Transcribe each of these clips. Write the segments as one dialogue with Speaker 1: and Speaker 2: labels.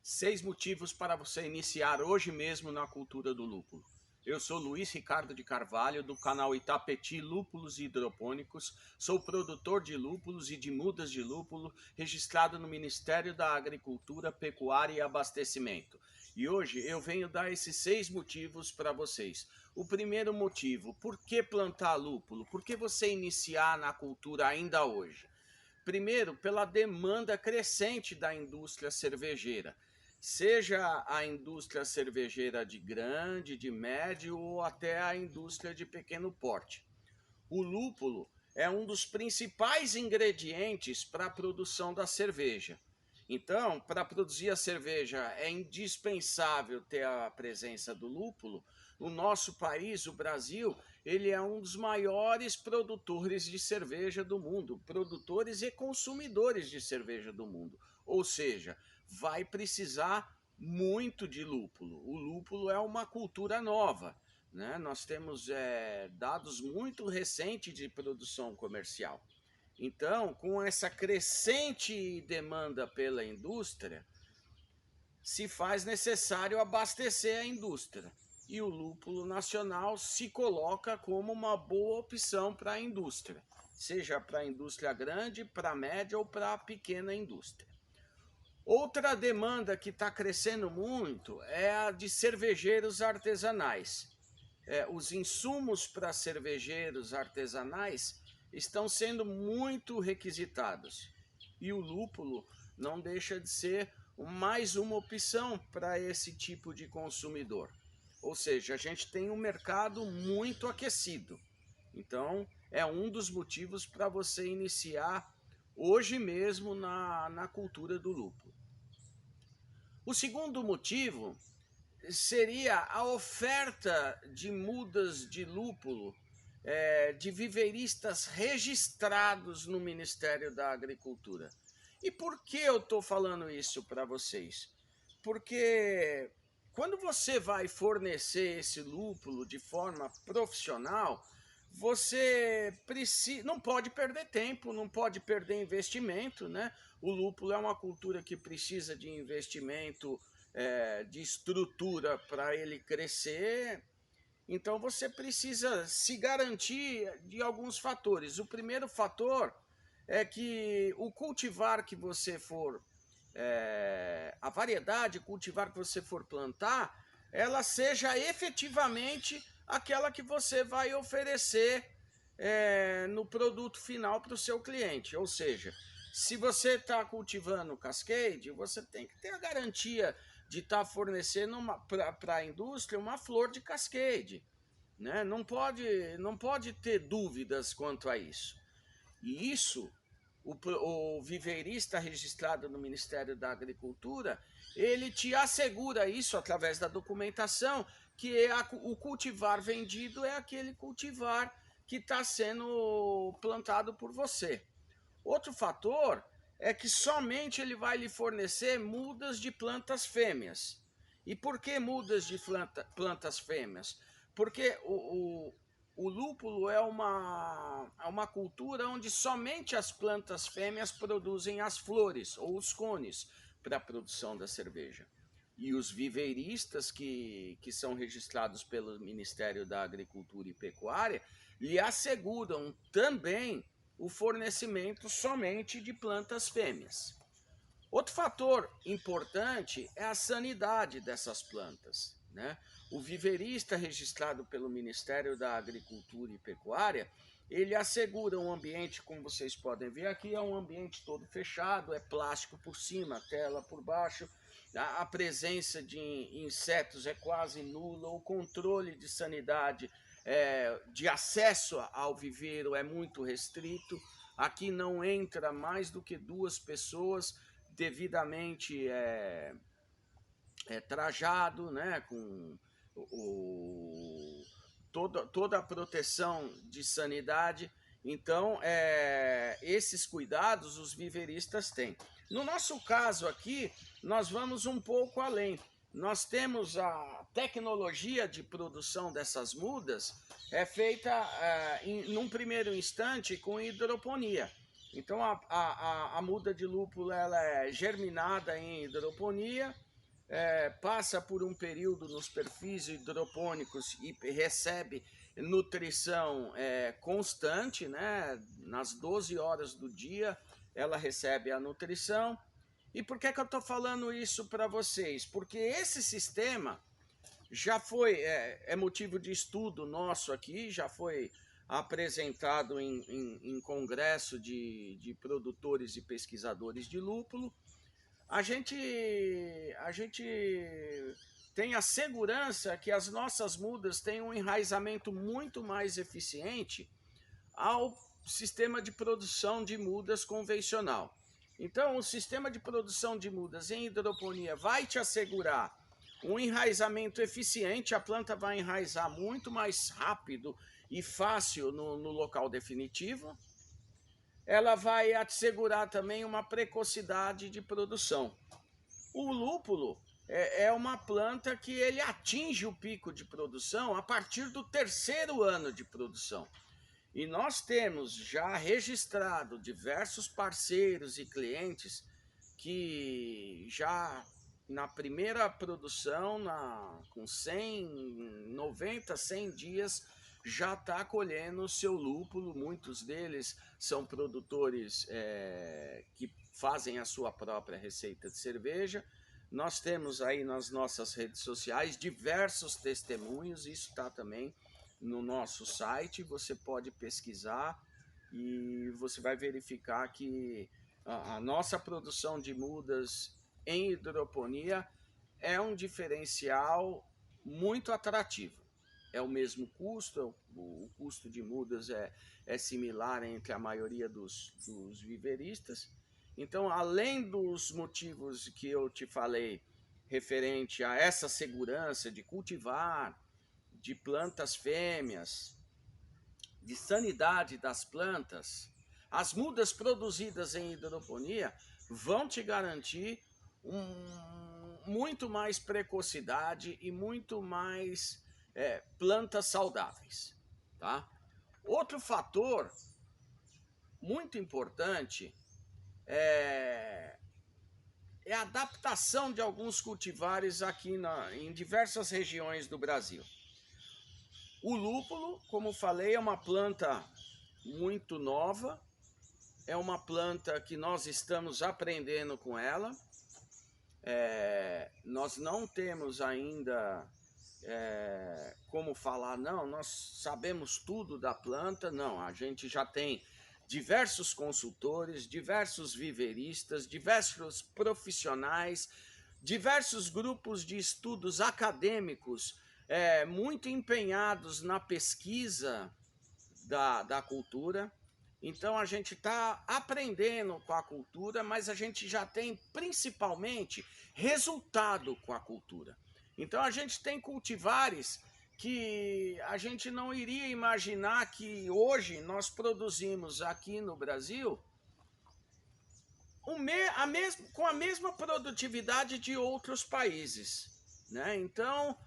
Speaker 1: 6 motivos para você iniciar hoje mesmo na cultura do lúpulo. Eu sou Luiz Ricardo de Carvalho, do canal Itapetí Lúpulos e Hidropônicos. Sou produtor de lúpulos e de mudas de lúpulo, registrado no Ministério da Agricultura, Pecuária e Abastecimento. E hoje eu venho dar esses 6 motivos para vocês. O primeiro motivo, por que plantar lúpulo? Por que você iniciar na cultura ainda hoje? Primeiro, pela demanda crescente da indústria cervejeira, seja a indústria cervejeira de grande, de médio ou até a indústria de pequeno porte. O lúpulo é um dos principais ingredientes para a produção da cerveja. Então, para produzir a cerveja é indispensável ter a presença do lúpulo. O nosso país, o Brasil, ele é um dos maiores produtores de cerveja do mundo, produtores e consumidores de cerveja do mundo. Ou seja, vai precisar muito de lúpulo. O lúpulo é uma cultura nova, né? Nós temos dados muito recentes de produção comercial. Então, com essa crescente demanda pela indústria, se faz necessário abastecer a indústria. E o lúpulo nacional se coloca como uma boa opção para a indústria, seja para a indústria grande, para a média ou para a pequena indústria. Outra demanda que está crescendo muito é a de cervejeiros artesanais. Os insumos para cervejeiros artesanais estão sendo muito requisitados. E o lúpulo não deixa de ser mais uma opção para esse tipo de consumidor. Ou seja, a gente tem um mercado muito aquecido. Então, é um dos motivos para você iniciar hoje mesmo na cultura do lúpulo. O segundo motivo seria a oferta de mudas de lúpulo de viveiristas registrados no Ministério da Agricultura. E por que eu estou falando isso para vocês? Porque quando você vai fornecer esse lúpulo de forma profissional, você não pode perder tempo, não pode perder investimento, né? O lúpulo é uma cultura que precisa de investimento, de estrutura para ele crescer. Então você precisa se garantir de alguns fatores. O primeiro fator é que o cultivar que você for, a variedade cultivar que você for plantar, ela seja efetivamente aquela que você vai oferecer no produto final para o seu cliente. Ou seja, se você está cultivando cascade, você tem que ter a garantia de estar fornecendo para a indústria uma flor de cascade, né? Não pode ter dúvidas quanto a isso. E isso, o viveirista registrado no Ministério da Agricultura, ele te assegura isso através da documentação, que o cultivar vendido é aquele cultivar que está sendo plantado por você. Outro fator é que somente ele vai lhe fornecer mudas de plantas fêmeas. E por que mudas de plantas fêmeas? Porque o lúpulo é uma cultura onde somente as plantas fêmeas produzem as flores ou os cones para a produção da cerveja. E os viveiristas que são registrados pelo Ministério da Agricultura e Pecuária lhe asseguram também o fornecimento somente de plantas fêmeas. Outro fator importante é a sanidade dessas plantas, né? O viveirista registrado pelo Ministério da Agricultura e Pecuária, ele assegura um ambiente, como vocês podem ver aqui, é um ambiente todo fechado, é plástico por cima, tela por baixo, a presença de insetos é quase nula, o controle de sanidade de acesso ao viveiro é muito restrito. Aqui não entra mais do que 2 pessoas devidamente trajado, né, com toda a proteção de sanidade. Então, esses cuidados os viveiristas têm. No nosso caso aqui, nós vamos um pouco além. Nós temos a tecnologia de produção dessas mudas feita num primeiro instante com hidroponia. Então a muda de lúpulo ela é germinada em hidroponia passa por um período nos perfis hidropônicos e recebe nutrição constante, né? Nas 12 horas do dia ela recebe a nutrição. E por que eu estou falando isso para vocês? Porque esse sistema já foi, motivo de estudo nosso aqui, já foi apresentado em congresso de produtores e pesquisadores de lúpulo. A gente tem a segurança que as nossas mudas têm um enraizamento muito mais eficiente ao sistema de produção de mudas convencional. Então, o sistema de produção de mudas em hidroponia vai te assegurar um enraizamento eficiente, a planta vai enraizar muito mais rápido e fácil no local definitivo. Ela vai assegurar também uma precocidade de produção. O lúpulo é uma planta que ele atinge o pico de produção a partir do 3º ano de produção. E nós temos já registrado diversos parceiros e clientes que já na primeira produção, com 90, 100 dias, já está colhendo o seu lúpulo. Muitos deles são produtores que fazem a sua própria receita de cerveja. Nós temos aí nas nossas redes sociais diversos testemunhos, isso está também no nosso site, você pode pesquisar e você vai verificar que a nossa produção de mudas em hidroponia é um diferencial muito atrativo. É o mesmo custo, o custo de mudas é similar entre a maioria dos viveristas. Então, além dos motivos que eu te falei referente a essa segurança de cultivar, de plantas fêmeas, de sanidade das plantas, as mudas produzidas em hidroponia vão te garantir muito mais precocidade e muito mais plantas saudáveis, tá? Outro fator muito importante é a adaptação de alguns cultivares aqui em diversas regiões do Brasil. O lúpulo, como falei, é uma planta muito nova, é uma planta que nós estamos aprendendo com ela. Nós não temos ainda como falar, não, nós sabemos tudo da planta. Não, a gente já tem diversos consultores, diversos viveristas, diversos profissionais, diversos grupos de estudos acadêmicos muito empenhados na pesquisa da cultura. Então a gente está aprendendo com a cultura, mas a gente já tem principalmente resultado com a cultura. Então a gente tem cultivares que a gente não iria imaginar que hoje nós produzimos aqui no Brasil com a mesma produtividade de outros países, né? Então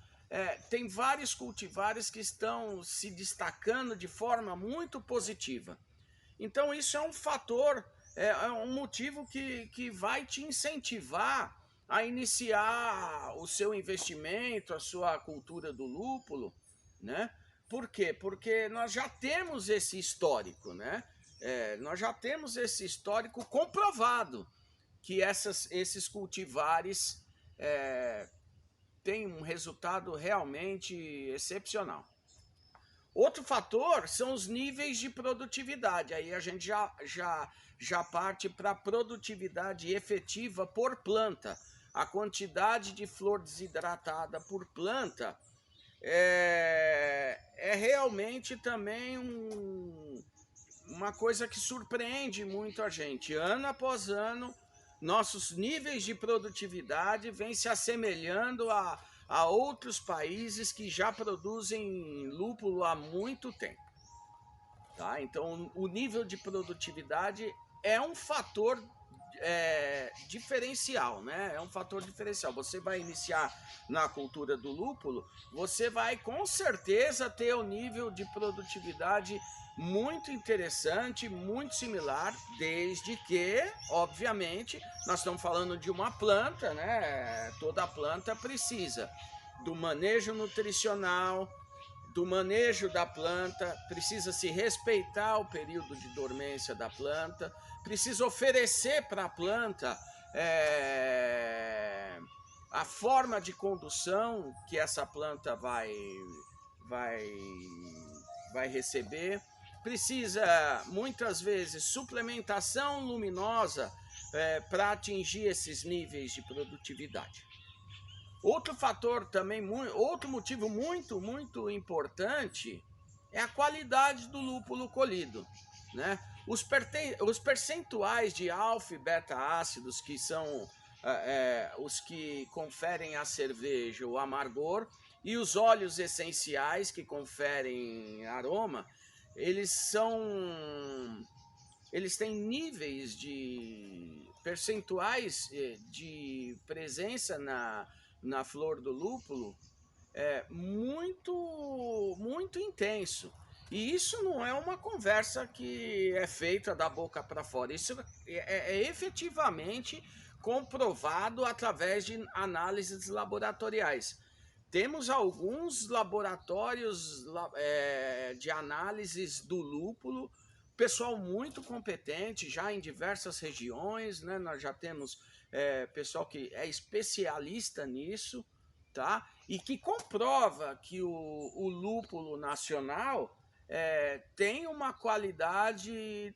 Speaker 1: tem vários cultivares que estão se destacando de forma muito positiva. Então isso é um fator, é um motivo que vai te incentivar a iniciar o seu investimento, a sua cultura do lúpulo, né? Por quê? Porque nós já temos esse histórico, né? Nós já temos esse histórico comprovado que esses cultivares têm um resultado realmente excepcional. Outro fator são os níveis de produtividade. Aí a gente já parte para a produtividade efetiva por planta. A quantidade de flor desidratada por planta é realmente também uma coisa que surpreende muito a gente. Ano após ano, nossos níveis de produtividade vêm se assemelhando a outros países que já produzem lúpulo há muito tempo. Tá? Então, o nível de produtividade é um fator diferencial, né? É um fator diferencial. Você vai iniciar na cultura do lúpulo, você vai com certeza ter um nível de produtividade muito interessante, muito similar, desde que, obviamente, nós estamos falando de uma planta, né? Toda planta precisa do manejo nutricional, do manejo da planta, precisa se respeitar o período de dormência da planta, precisa oferecer para a planta a forma de condução que essa planta vai, vai receber, precisa muitas vezes suplementação luminosa para atingir esses níveis de produtividade. Outro fator também, outro motivo muito importante é a qualidade do lúpulo colhido, né? Os percentuais de alfa e beta ácidos, que são os que conferem à cerveja o amargor, e os óleos essenciais que conferem aroma, eles têm níveis de percentuais de presença na flor do lúpulo muito intenso. E isso não é uma conversa que é feita da boca para fora. Isso é efetivamente comprovado através de análises laboratoriais. Temos alguns laboratórios de análises do lúpulo, pessoal muito competente já em diversas regiões, né? Nós já temos pessoal que é especialista nisso, tá? E que comprova que o lúpulo nacional tem uma qualidade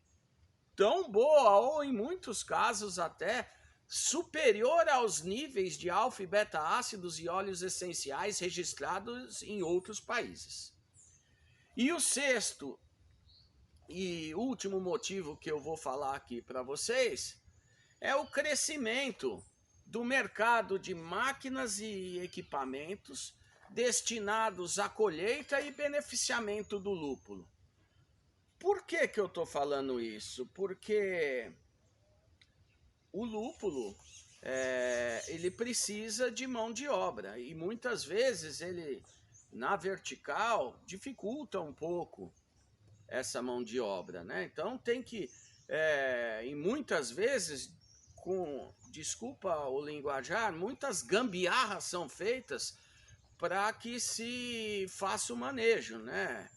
Speaker 1: tão boa, ou em muitos casos até superior aos níveis de alfa e beta ácidos e óleos essenciais registrados em outros países. E o sexto e último motivo que eu vou falar aqui para vocês é o crescimento do mercado de máquinas e equipamentos destinados à colheita e beneficiamento do lúpulo. Por que eu estou falando isso? Porque o lúpulo ele precisa de mão de obra e muitas vezes ele, na vertical, dificulta um pouco essa mão de obra, né? Então tem que, e muitas vezes, desculpa o linguajar, muitas gambiarras são feitas para que se faça o manejo, né?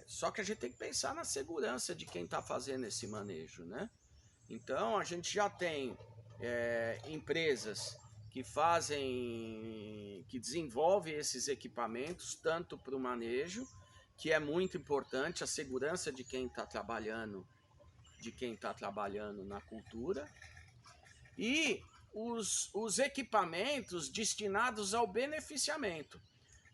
Speaker 1: Só que a gente tem que pensar na segurança de quem está fazendo esse manejo, né? Então a gente já tem empresas que desenvolvem esses equipamentos tanto para o manejo, que é muito importante, a segurança de quem está trabalhando na cultura, e os equipamentos destinados ao beneficiamento.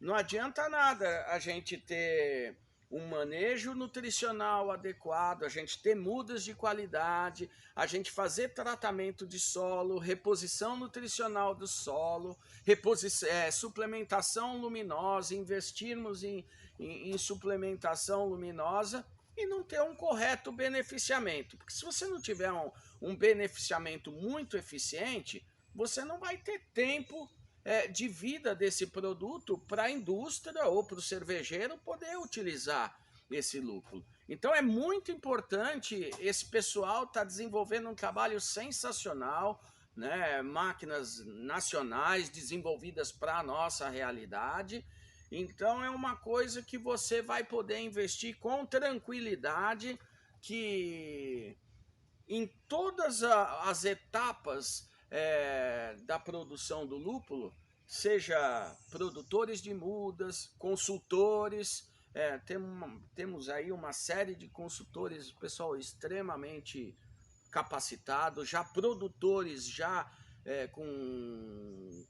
Speaker 1: Não adianta nada a gente ter um manejo nutricional adequado, a gente ter mudas de qualidade, a gente fazer tratamento de solo, reposição nutricional do solo, suplementação luminosa, investirmos em suplementação luminosa e não ter um correto beneficiamento. Porque se você não tiver um beneficiamento muito eficiente, você não vai ter tempo de vida desse produto para a indústria ou para o cervejeiro poder utilizar esse lúpulo. Então é muito importante, esse pessoal está desenvolvendo um trabalho sensacional, né? Máquinas nacionais desenvolvidas para a nossa realidade. Então é uma coisa que você vai poder investir com tranquilidade, que em todas as etapas da produção do lúpulo, seja produtores de mudas, consultores, temos aí uma série de consultores, pessoal extremamente capacitado, já produtores já com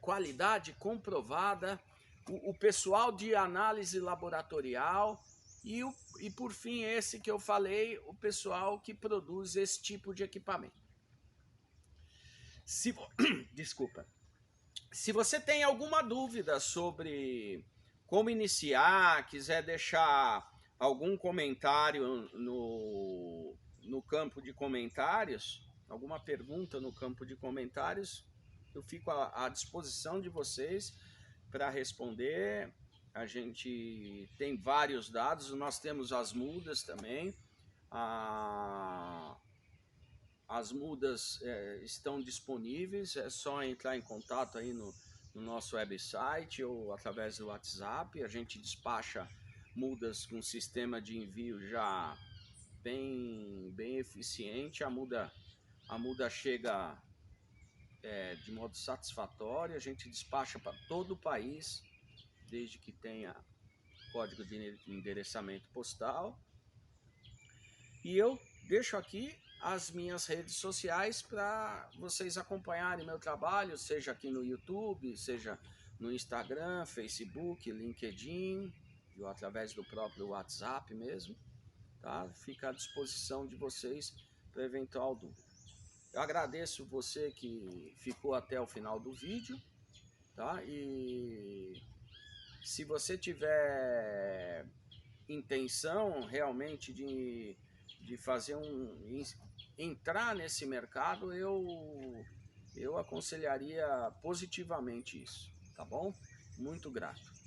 Speaker 1: qualidade comprovada, o pessoal de análise laboratorial e por fim esse que eu falei, o pessoal que produz esse tipo de equipamento. Desculpa. Se você tem alguma dúvida sobre como iniciar, quiser deixar algum comentário no campo de comentários, alguma pergunta no campo de comentários, eu fico à disposição de vocês para responder. A gente tem vários dados, nós temos as mudas também. As mudas estão disponíveis, é só entrar em contato aí no nosso website ou através do WhatsApp. A gente despacha mudas com sistema de envio já bem eficiente. A muda chega de modo satisfatório. A gente despacha para todo o país, desde que tenha código de endereçamento postal. E eu deixo aqui as minhas redes sociais para vocês acompanharem meu trabalho, seja aqui no YouTube, seja no Instagram, Facebook, LinkedIn, ou através do próprio WhatsApp mesmo, tá? Fica à disposição de vocês para eventual dúvida. Eu agradeço você que ficou até o final do vídeo, tá? E se você tiver intenção realmente de fazer entrar nesse mercado, eu aconselharia positivamente isso, tá bom? Muito grato.